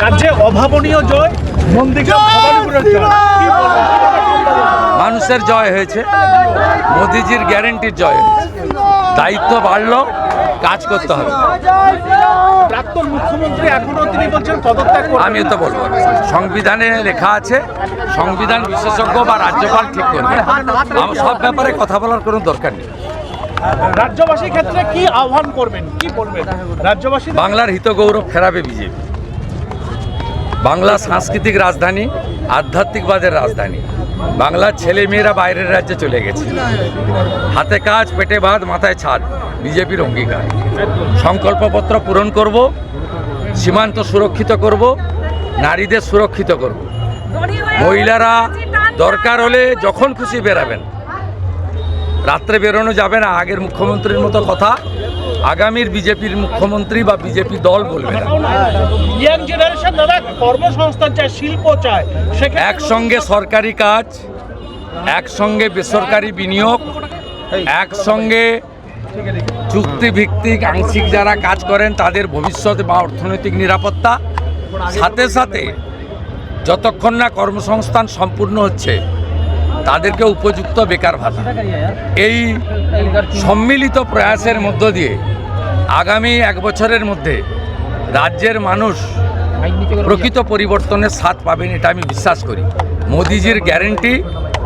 রাজ্যে অভাবনীয় জয়, মানুষের জয় হয়েছে, মোদিজির গ্যারেন্টির জয় হয়েছে। দায়িত্ব বাড়লো, কাজ করতে হবে। প্রাক্তন মুখ্যমন্ত্রী এখনো তিনি বলছেন পদত্যাগ করবেন। আমি তো বলবো সংবিধানে লেখা আছে, সংবিধান বিশেষজ্ঞ বা রাজ্যপাল ঠিক করবে। আমার সব ব্যাপারে কথা বলার কোনো দরকার নেই। রাজ্যবাসীর ক্ষেত্রে কি আহ্বান করবেন, কি বলবেন রাজ্যবাসী? বাংলার হিত গৌরব ফেরাবে বিজেপি। বাংলা সাংস্কৃতিক রাজধানী, আধ্যাত্মিকবাদের রাজধানী। বাংলার ছেলে মেয়েরা বাইরের রাজ্যে চলে গেছে। হাতে কাজ, পেটে ভাত, মাথায় ছাদ, বিজেপির অঙ্গীকার। সংকল্পপত্র পূরণ করব, সীমান্ত সুরক্ষিত করব, নারীদের সুরক্ষিত করব। মহিলারা দরকার হলে যখন খুশি বেরাবেন, রাত্রে বেরোনো যাবে না। আগের মুখ্যমন্ত্রীর মতো কথা আগামীর বিজেপির মুখ্যমন্ত্রী বা বিজেপি দল বলবে না। ইয়াং জেনারেশন দাদা কর্মসংস্থান চায়, শিল্প চায়, একসঙ্গে সরকারি কাজ, একসঙ্গে বেসরকারি বিনিয়োগ, একসঙ্গে চুক্তিভিত্তিক আংশিক যারা কাজ করেন তাদের ভবিষ্যৎ বা অর্থনৈতিক নিরাপত্তা, সাথে সাথে যতক্ষণ না কর্মসংস্থান সম্পূর্ণ হচ্ছে তাদেরকে উপযুক্ত বেকার ভাতা। এই সম্মিলিত প্রয়াসের মধ্য দিয়ে আগামী 1 বছরের মধ্যে রাজ্যের মানুষ প্রকৃত পরিবর্তনের স্বাদ পাবেন, এটা আমি বিশ্বাস করি। মোদিজির গ্যারেন্টি,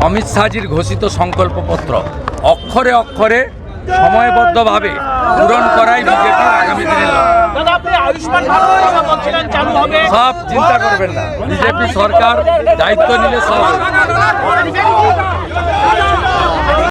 অমিত শাহজির ঘোষিত সংকল্পপত্র অক্ষরে অক্ষরে সময়বদ্ধভাবে পূরণ করাই বিজেপির আগামী দিনের সব চিন্তা করবেন না। বিজেপি সরকার দায়িত্ব নিলে সব